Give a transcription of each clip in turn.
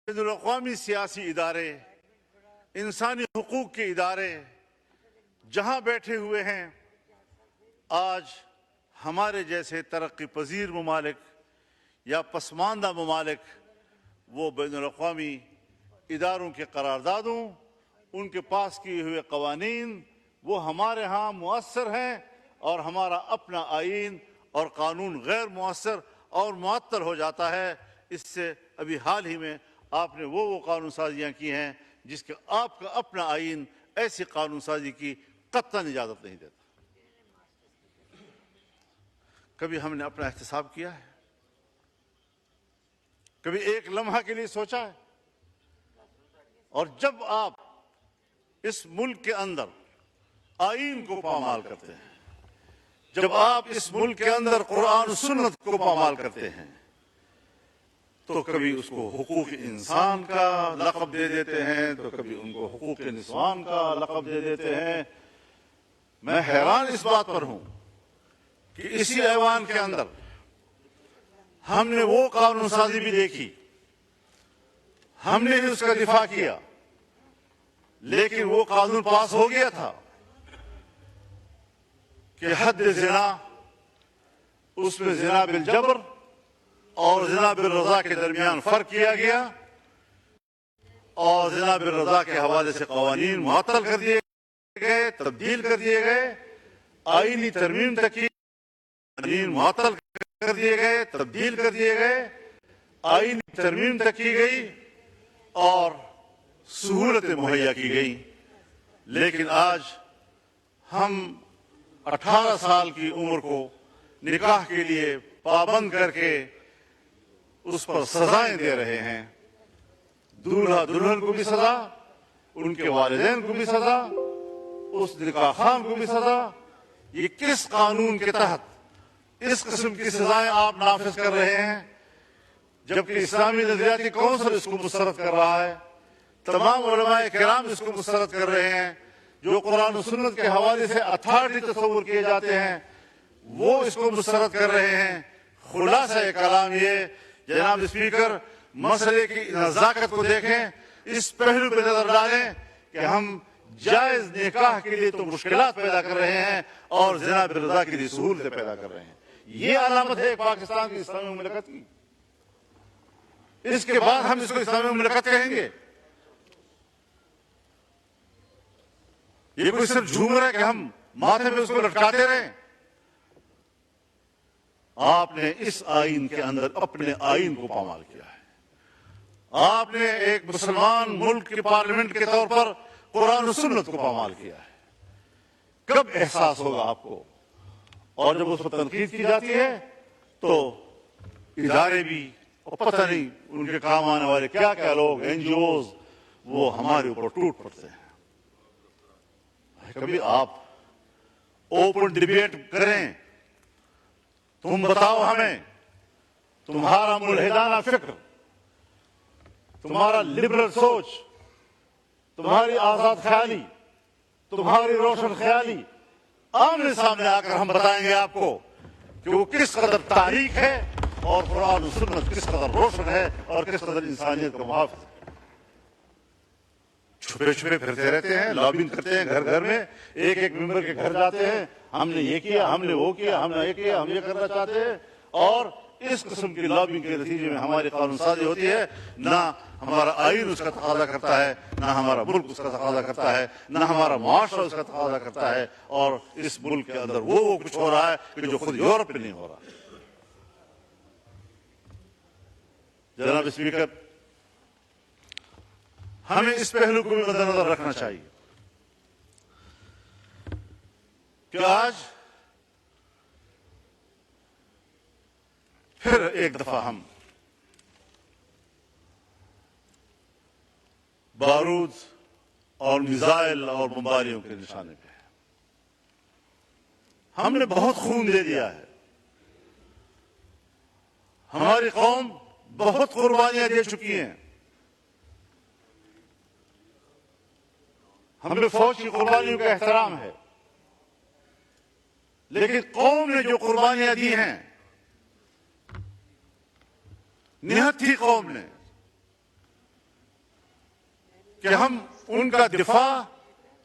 بین الاقوامی سیاسی ادارے، انسانی حقوق کے ادارے جہاں بیٹھے ہوئے ہیں، آج ہمارے جیسے ترقی پذیر ممالک یا پسماندہ ممالک وہ بین الاقوامی اداروں کے قراردادوں، ان کے پاس کیے ہوئے قوانین وہ ہمارے ہاں مؤثر ہیں، اور ہمارا اپنا آئین اور قانون غیر مؤثر اور معطل ہو جاتا ہے۔ اس سے ابھی حال ہی میں آپ نے وہ قانون سازیاں کی ہیں جس کے آپ کا اپنا آئین ایسی قانون سازی کی قطعاً اجازت نہیں دیتا۔ کبھی ہم نے اپنا احتساب کیا ہے؟ کبھی ایک لمحہ کے لیے سوچا ہے؟ اور جب آپ اس ملک کے اندر آئین کو پامال کرتے ہیں، جب آپ اس ملک کے اندر قرآن و سنت کو پامال کرتے ہیں، تو کبھی اس کو حقوق انسان کا لقب دے دیتے ہیں، تو کبھی ان کو حقوق نسوان کا لقب دے دیتے ہیں۔ میں حیران اس بات پر ہوں کہ اسی ایوان کے اندر ہم نے وہ قانون سازی بھی دیکھی، ہم نے بھی اس کا دفاع کیا، لیکن وہ قانون پاس ہو گیا تھا کہ حد زنا، اس میں زنا بالجبر اور زنا بالرضا کے درمیان فرق کیا گیا، اور زنا بالرضا کے حوالے سے قوانین معطل کر دیے گئے، تبدیل کر دیے گئے، آئینی ترمیم تک کی قوانین معطل کر دیے گئے، تبدیل کر دیے گئے، آئینی ترمیم تک کی گئی اور سہولتیں مہیا کی گئی۔ لیکن آج ہم 18 سال کی عمر کو نکاح کے لیے پابند کر کے اس پر سزائیں دے رہے ہیں۔ دولہا دلہن کو بھی سزا، ان کے والدین کو بھی سزا، اس نکاح خان کو بھی سزا۔ یہ کس قانون کے تحت اس قسم کی سزائیں آپ نافذ کر رہے ہیں، جبکہ اسلامی نظریاتی کونسل اس کو مسترد کر رہا ہے، تمام علماء کرام اس کو مسترد کر رہے ہیں، جو قرآن و سنت کے حوالے سے اتھارٹی تصور کیے جاتے ہیں وہ اس کو مسترد کر رہے ہیں۔ خلاصہ کلام یہ جناب اسپیکر، مسئلے کی نزاکت کو دیکھیں، اس پہلو پہ نظر ڈالیں کہ ہم جائز نکاح کے لیے تو مشکلات پیدا کر رہے ہیں اور زنا بالرضا کے لیے سہولتیں پیدا کر رہے ہیں۔ یہ علامت ہے پاکستان کی اسلامی مملکت کی۔ اس کے بعد ہم اس کو اسلامی مملکت کہیں گے؟ یہ کوئی صرف جھومر ہے کہ ہم ماتھے میں اس کو لٹکاتے رہیں؟ آپ نے اس آئین کے اندر اپنے آئین کو پامال کیا ہے۔ آپ نے ایک مسلمان ملک کے پارلیمنٹ کے طور پر قرآن و سنت کو پامال کیا ہے۔ کب احساس ہوگا آپ کو؟ اور جب اس پر تنقید کی جاتی ہے تو ادارے بھی، اور پتہ نہیں ان کے کام آنے والے کیا کیا لوگ، این جی اوز، وہ ہمارے اوپر ٹوٹ پڑتے ہیں۔ کبھی آپ اوپن ڈیبیٹ کریں، تم بتاؤ ہمیں تمہارا ملحدانہ فکر، تمہارا لبرل سوچ، تمہاری آزاد خیالی، تمہاری روشن خیالی، آمنے سامنے آ کر ہم بتائیں گے آپ کو کہ وہ کس قدر تاریخ ہے اور قرآن و سنت کس قدر روشن ہے اور کس قدر انسانیت کا محافظ ہے۔ چھپے چھپے پھرتے رہتے ہیں، لابنگ کرتے ہیں گھر گھر میں، ایک ایک ممبر کے گھر جاتے ہیں، ہم نے یہ کیا، ہم نے وہ کیا، ہم نے یہ کیا، ہم یہ کرنا چاہتے ہیں، اور اس قسم کی لابنگ کے نتیجے میں ہماری قانون سازی ہوتی ہے۔ نہ ہمارا آئین اس کا تقاضا کرتا ہے، نہ ہمارا ملک اس کا تقاضا کرتا ہے، نہ ہمارا معاشرہ اس کا تقاضا کرتا ہے، اور اس ملک کے اندر وہ کچھ ہو رہا ہے کہ جو خود یورپ میں نہیں ہو رہا۔ جناب اسپیکر، ہمیں اس پہلو کو بھی مد نظر رکھنا چاہیے کہ آج پھر ایک دفعہ ہم بارود اور میزائل اور بمباریوں کے نشانے پہ ہیں۔ ہم نے بہت خون دے دیا ہے، ہماری قوم بہت قربانیاں دے چکی ہیں۔ ہم نے فوج کی قربانیوں کا احترام ہے، لیکن قوم نے جو قربانیاں دی ہیں، نہت تھی قوم نے کہ ہم ان کا دفاع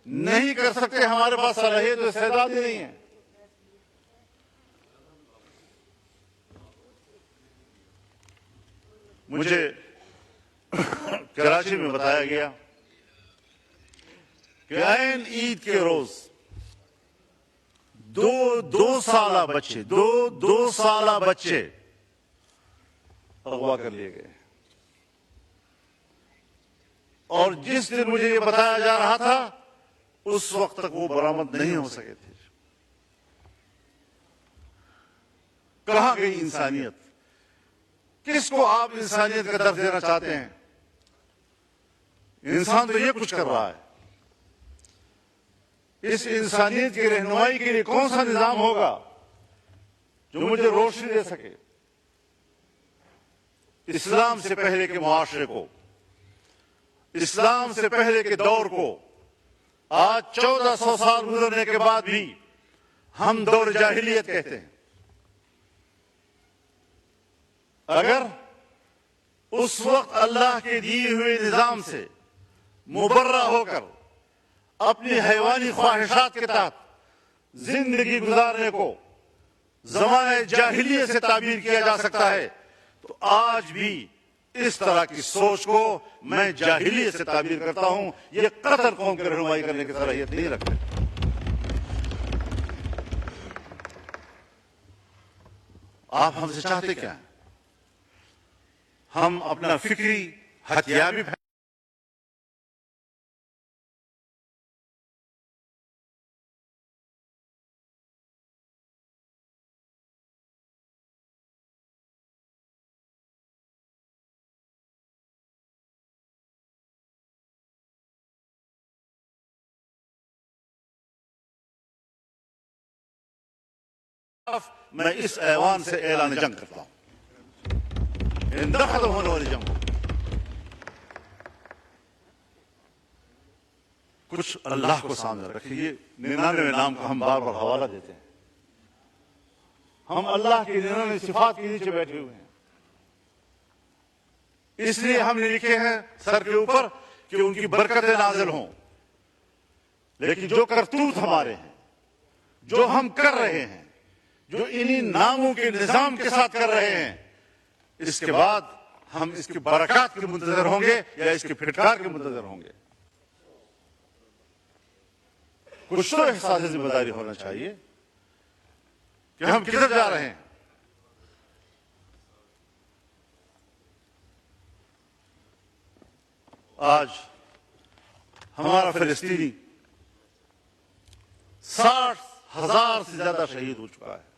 نہیں کر سکتے، ہمارے پاس صلاحیت و استعداد ہی نہیں ہے۔ مجھے کراچی میں بتایا گیا کہ عین عید کے روز دو سالہ بچے اغوا کر لیے گئے، اور جس دن مجھے یہ بتایا جا رہا تھا اس وقت تک وہ برآمد نہیں ہو سکے تھے۔ کہاں گئی انسانیت؟ کس کو آپ انسانیت کا درس دینا چاہتے ہیں؟ انسان تو یہ کچھ کر رہا ہے، اس انسانیت کی رہنمائی کے لیے کون سا نظام ہوگا جو مجھے روشنی دے سکے؟ اسلام سے پہلے کے معاشرے کو، اسلام سے پہلے کے دور کو آج 1400 سال گزرنے کے بعد بھی ہم دور جاہلیت کہتے ہیں۔ اگر اس وقت اللہ کے دیے ہوئے نظام سے مبرہ ہو کر اپنی حیوانی خواہشات کے تحت زندگی گزارنے کو زمانہ جاہلیت سے تعبیر کیا جا سکتا ہے، تو آج بھی اس طرح کی سوچ کو میں جاہلیت سے تعبیر کرتا ہوں۔ یہ قطر قوم کی رہنمائی کرنے کی صلاحیت نہیں رکھتے۔ آپ ہم سے چاہتے کیا ہیں؟ ہم اپنا فکری ہتھیار بھی میں اس ایوان سے اعلان جنگ کرتا ہوں، ختم ہونے والی جنگ۔ کچھ اللہ کو سامنے رکھیں۔ یہ 99 نام کا ہم بار بار حوالہ دیتے ہیں، ہم اللہ کی 99 صفات کے نیچے بیٹھے ہوئے ہیں، اس لیے ہم نے لکھے ہیں سر کے اوپر کہ ان کی برکتیں نازل ہوں۔ لیکن جو کرتوت ہمارے ہیں، جو ہم کر رہے ہیں، جو انہی ناموں کے نظام کے ساتھ کر رہے ہیں، اس کے بعد ہم اس کی برکات کے منتظر ہوں گے یا اس کی پھٹکار کے منتظر ہوں گے؟ کچھ تو احساس ذمہ داری ہونا چاہیے کہ ہم کدھر جا رہے ہیں۔ آج ہمارا فلسطینی 60,000 سے زیادہ شہید ہو چکا ہے،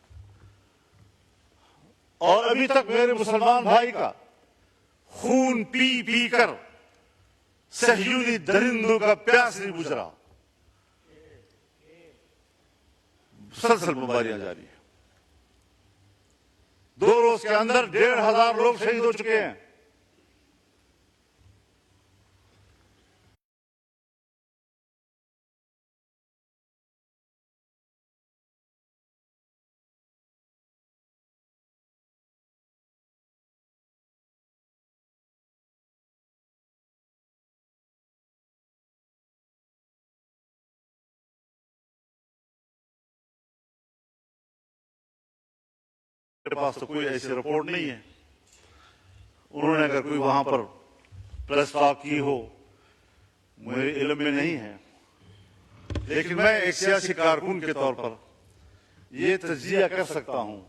اور ابھی تک میرے مسلمان بھائی کا خون پی پی کر صہیونی درندوں کا پیاس نہیں بجھ رہا۔ مسلسل بمباریاں جاری ہیں، 2 روز کے اندر 1,500 لوگ شہید ہو چکے ہیں۔ میرے پاس تو کوئی ایسی رپورٹ نہیں ہے، انہوں نے اگر کوئی وہاں پر پریس ٹاک کی ہو میرے علم میں نہیں ہے، لیکن میں ایک سیاسی کارکن کے طور پر یہ تجزیہ کر سکتا ہوں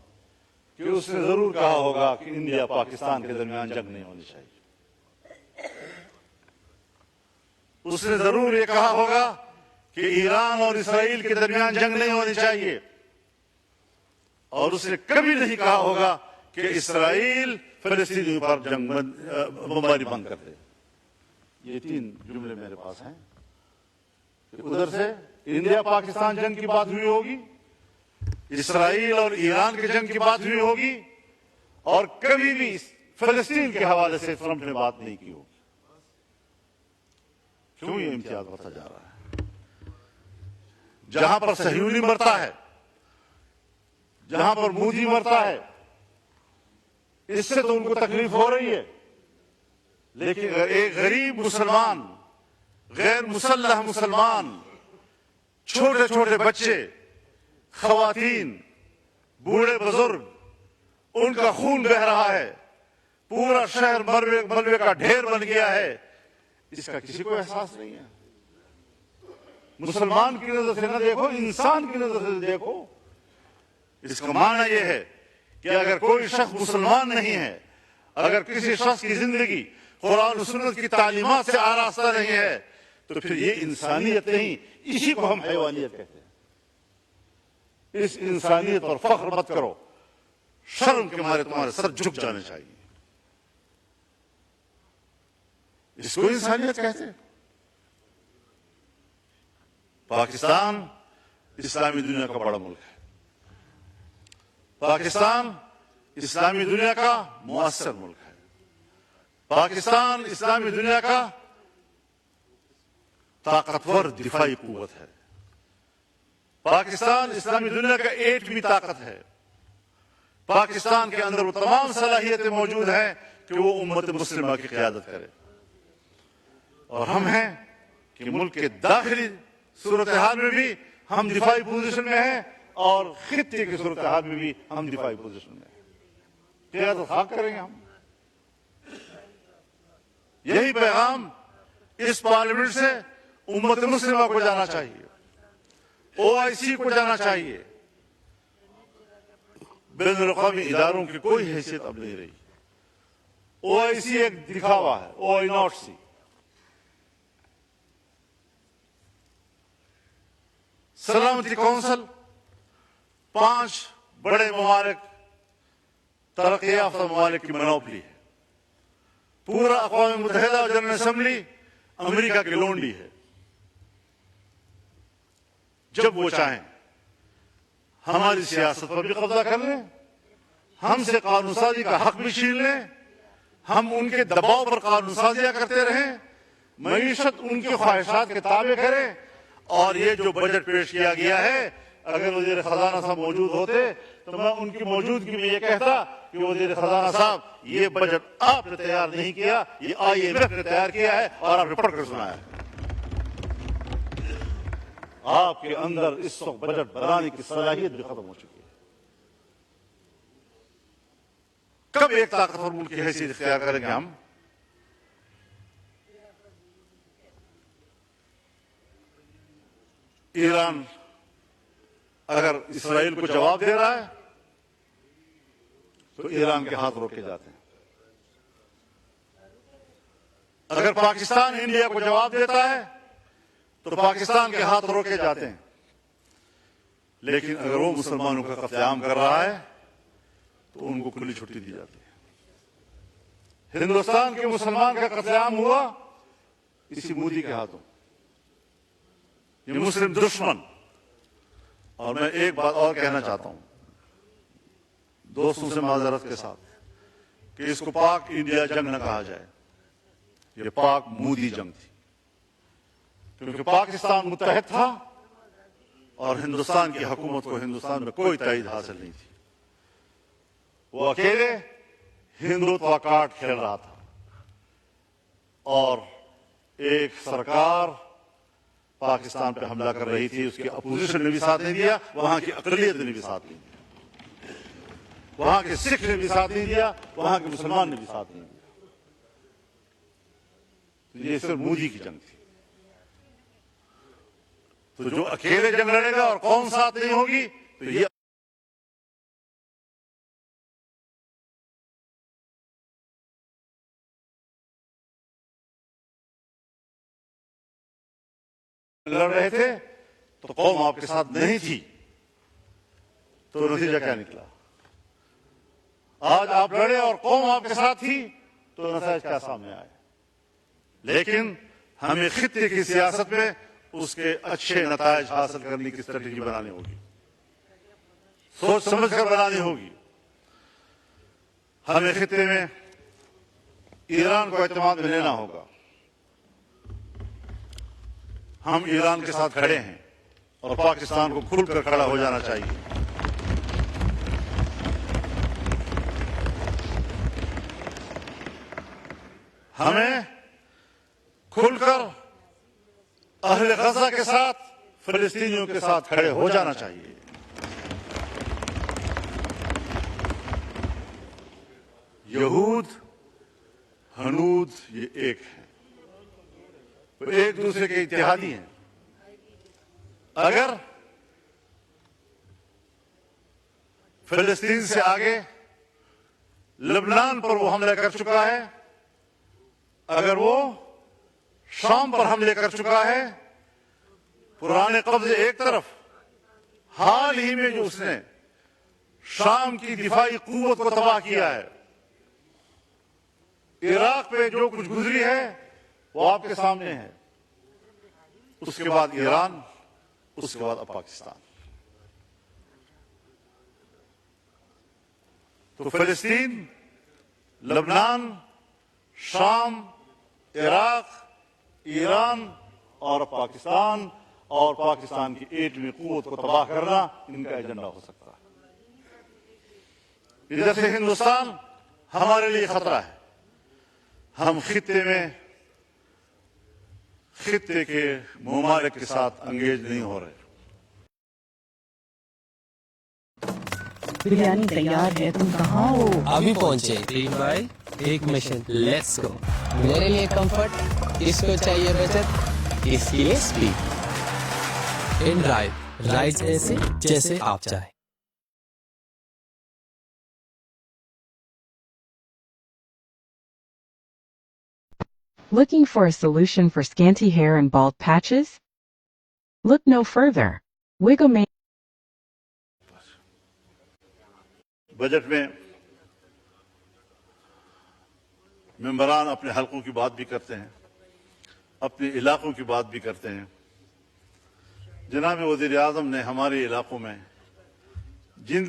کہ اس نے ضرور کہا ہوگا کہ انڈیا پاکستان کے درمیان جنگ نہیں ہونی چاہیے۔ اس نے ضرور یہ کہا ہوگا کہ ایران اور اسرائیل کے درمیان جنگ نہیں ہونی چاہیے، اور اس نے کبھی نہیں کہا ہوگا کہ اسرائیل فلسطینیوں پر جنگ بمباری بند کر دے۔ یہ 3 جملے میرے پاس ہیں کہ ادھر سے انڈیا پاکستان جنگ کی بات ہوئی ہوگی، اسرائیل اور ایران کے جنگ کی بات ہوئی ہوگی، اور کبھی بھی فلسطین کے حوالے سے ٹرمپ نے بات نہیں کی ہوگی۔ کیوں یہ امتیاز بڑھتا جا رہا ہے؟ جہاں پر صہیونی مرتا ہے، جہاں پر مودی مرتا ہے، اس سے تو ان کو تکلیف ہو رہی ہے، لیکن اگر ایک غریب مسلمان غیر مسلح مسلمان، چھوٹے چھوٹے بچے، خواتین، بوڑھے بزرگ، ان کا خون بہ رہا ہے، پورا شہر ملبے کا ڈھیر بن گیا ہے، اس کا کسی کو احساس نہیں ہے۔ مسلمان کی نظر سے نہ دیکھو، انسان کی نظر سے دیکھو۔ اس کا معنی یہ ہے کہ اگر کوئی شخص مسلمان نہیں ہے، اگر کسی شخص کی زندگی قرآن و سنت کی تعلیمات سے آراستہ نہیں ہے، تو پھر یہ انسانیت نہیں، اسی کو ہم حیوانیت کہتے ہیں۔ اس انسانیت پر فخر مت کرو، شرم کے مارے تمہارے سر جھک جانے چاہیے۔ اس کو انسانیت کہتے ہیں۔ پاکستان اسلامی دنیا کا بڑا ملک ہے، پاکستان اسلامی دنیا کا مؤثر ملک ہے، پاکستان اسلامی دنیا کا طاقتور دفاعی قوت ہے، پاکستان اسلامی دنیا کا ایٹمی طاقت ہے، پاکستان کے اندر وہ تمام صلاحیتیں موجود ہیں کہ وہ امت مسلمہ کی قیادت کرے۔ اور ہم ہیں کہ ملک کے داخلی صورتحال میں بھی ہم دفاعی پوزیشن میں ہیں، اور خطے کی صورتحال میں بھی ہم دفاعی پوزیشن میں ہیں۔ قیادت خاک کریں گے ہم۔ یہی پیغام اس پارلیمنٹ سے امت مسلمہ کو جانا چاہیے، OIC کو جانا چاہیے۔ بین الاقوامی اداروں کی کوئی حیثیت اب نہیں رہی۔ OIC ایک دکھاوا ہے، OIC۔ سلامتی کونسل 5 بڑے ممالک، ترقی یافتہ ممالک کی منوپلی ہے۔ پورا اقوام متحدہ اور جنرل اسمبلی امریکہ کی لونڈی ہے۔ جب وہ چاہیں ہماری سیاست پر بھی قبضہ کر لیں، ہم سے قانون سازی کا حق بھی چھین لیں، ہم ان کے دباؤ پر قانون سازیاں کرتے رہیں، معیشت ان کی خواہشات کے تابع کریں۔ اور یہ جو بجٹ پیش کیا گیا ہے، اگر وزیر خزانہ صاحب موجود ہوتے تو میں ان کی موجودگی میں یہ کہتا کہ وزیر خزانہ صاحب، یہ بجٹ آپ نے تیار نہیں کیا، یہ IMF نے تیار کیا ہے اور آپ نے پڑھ کر سنایا ہے۔ آپ کے اندر اس وقت بجٹ بنانے کی صلاحیت بھی ختم ہو چکی ہے۔ کب ایک طاقتور ملک کی حیثیت اختیار کریں گے ہم؟ ایران اگر اسرائیل کو جواب دے رہا ہے تو ایران کے ہاتھ روکے جاتے ہیں۔ اگر پاکستان انڈیا کو جواب دیتا ہے تو پاکستان کے ہاتھ روکے جاتے ہیں۔ لیکن اگر وہ مسلمانوں کا قتل عام کر رہا ہے تو ان کو کھلی چھٹی دی جاتی ہے۔ ہندوستان کے مسلمان کا قتل عام ہوا اسی مودی کے ہاتھوں، یہ مسلم دشمن۔ اور میں ایک بات اور کہنا چاہتا ہوں دوستوں سے معذرت کے ساتھ، کہ اس کو پاک انڈیا جنگ نہ کہا جائے، یہ پاک مودی جنگ تھی، کیونکہ پاکستان متحد تھا اور ہندوستان کی حکومت کو ہندوستان میں کوئی تائید حاصل نہیں تھی۔ وہ اکیلے ہندوتوا کارڈ کھیل رہا تھا، اور ایک سرکار پاکستان پہ حملہ کر رہی تھی، اس کی اپوزیشن نے بھی ساتھ نہیں دیا، وہاں کی اقلیت نے بھی ساتھ نہیں دیا، وہاں کے سکھ نے بھی ساتھ نہیں دیا، وہاں کے مسلمان نے بھی ساتھ نہیں دیا۔ یہ صرف مودی کی جنگ تھی۔ تو جو اکیلے جنگ لڑے گا اور قوم ساتھ نہیں ہوگی تو یہ لڑ رہے تھے تو قوم آپ کے ساتھ نہیں تھی، تو نتیجہ کیا نکلا؟ آج آپ لڑے اور قوم آپ کے ساتھ تھی تو نتائج کیا سامنے آئے؟ لیکن ہمیں خطے کی سیاست میں اس کے اچھے نتائج حاصل کرنے کی اسٹریٹجی بنانی ہوگی، سوچ سمجھ کر بنانی ہوگی۔ ہمیں خطے میں ایران کو اعتماد میں لینا ہوگا۔ ہم ایران کے ساتھ کھڑے ہیں اور پاکستان کو کھل کر کھڑا ہو جانا چاہیے۔ ہمیں کھل کر اہل غزہ کے ساتھ فلسطینیوں کے ساتھ کھڑے ہو جانا چاہیے. یہود ہنود یہ ایک ہے, وہ ایک دوسرے کے اتحادی ہیں. اگر فلسطین سے آگے لبنان پر وہ حملہ کر چکا ہے, اگر وہ شام پر حملے کر چکا ہے, پرانے قبضے ایک طرف, حال ہی میں جو اس نے شام کی دفاعی قوت کو تباہ کیا ہے, عراق پہ جو کچھ گزری ہے وہ آپ کے سامنے ہے, اس کے بعد ایران, اس کے بعد اب پاکستان. تو فلسطین, لبنان, شام, عراق, ایران اور پاکستان, اور پاکستان کی ایٹمی قوت کو تباہ کرنا ان کا ایجنڈا ہو سکتا ہے. ادھر سے ہندوستان ہمارے لیے خطرہ ہے. ہم خطے میں خطے کے ممالک کے ساتھ انگیج نہیں ہو رہے. بریانی تیار ہے, تم کہاں ہو؟ ابھی پہنچے. 3 بھائی 1 مشن, لیٹس گو. میرے لیے کمفرٹ, اس کو چاہیے بچت, اس کے لیے اسپیڈ. ان ڈرائیو, رائڈز ایسے جیسے آپ چاہیں. Looking for a solution for scanty hair and bald patches? Look no further. Wigomania. Budget میں ممبران اپنے حلقوں کی بات بھی کرتے ہیں, اپنے علاقوں کی بات بھی کرتے ہیں. جناب وزیر اعظم نے ہمارے علاقوں میں جن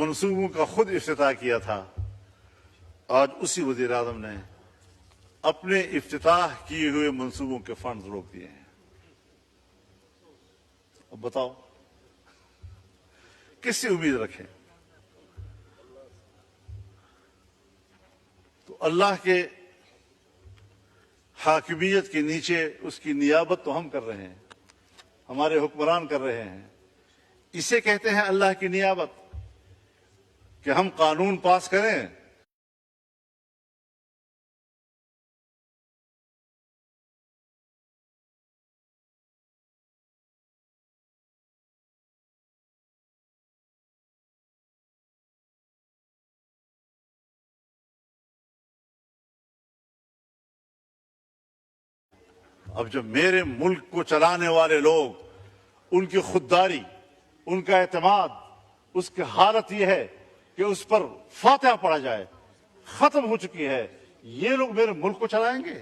منصوبوں کا خود افتتاح کیا تھا, آج اسی وزیر اعظم نے اپنے افتتاح کیے ہوئے منصوبوں کے فنڈز روک دیے ہیں. اب بتاؤ کس سے امید رکھیں؟ تو اللہ کے حاکمیت کے نیچے اس کی نیابت تو ہم کر رہے ہیں, ہمارے حکمران کر رہے ہیں. اسے کہتے ہیں اللہ کی نیابت, کہ ہم قانون پاس کریں, اب جب میرے ملک کو چلانے والے لوگ, ان کی خودداری, ان کا اعتماد, اس کی حالت یہ ہے کہ اس پر فاتحہ پڑھا جائے, ختم ہو چکی ہے, یہ لوگ میرے ملک کو چلائیں گے؟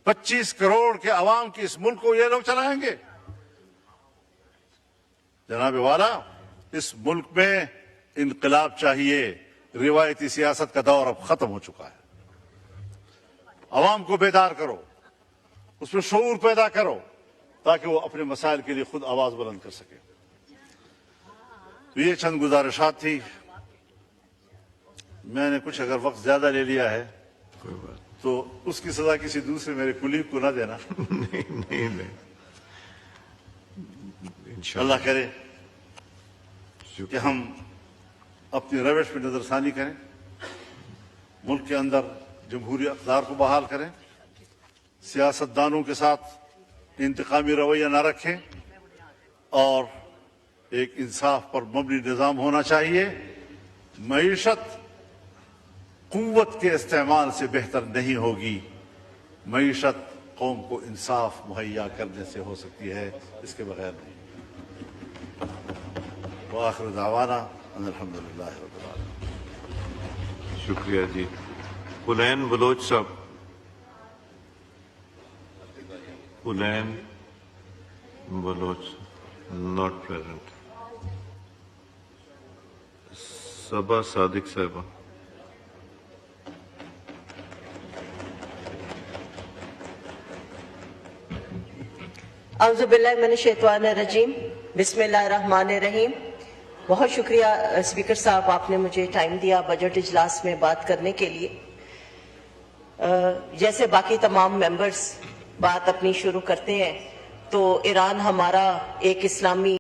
25 کروڑ کے عوام کی اس ملک کو یہ لوگ چلائیں گے؟ جناب والا, اس ملک میں انقلاب چاہیے. روایتی سیاست کا دور اب ختم ہو چکا ہے. عوام کو بیدار کرو, اس میں شعور پیدا کرو, تاکہ وہ اپنے مسائل کے لیے خود آواز بلند کر سکے. تو یہ چند گزارشات تھی. میں نے کچھ اگر وقت زیادہ لے لیا ہے تو اس کی سزا کسی دوسرے میرے کلیگ کو نہ دینا. نہیں اللہ کرے کہ ہم اپنی روش پہ نظر ثانی کریں, ملک کے اندر جمہوری اقدار کو بحال کریں, سیاستدانوں کے ساتھ انتقامی رویہ نہ رکھیں, اور ایک انصاف پر مبنی نظام ہونا چاہیے. معیشت قوت کے استعمال سے بہتر نہیں ہوگی, معیشت قوم کو انصاف مہیا کرنے سے ہو سکتی ہے, اس کے بغیر نہیں. وآخر دعوانا ان الحمدللہ رب العالمین. شکریہ جی. حنین بلوچ صاحب. حنین بلوچ not present. صبا صادق صاحبہ. اعوذ باللہ من الشیطان الرجیم. بسم اللہ الرحمن الرحیم. بہت شکریہ اسپیکر صاحب, آپ نے مجھے ٹائم دیا بجٹ اجلاس میں بات کرنے کے لیے. جیسے باقی تمام ممبرز بات اپنی شروع کرتے ہیں تو ایران ہمارا ایک اسلامی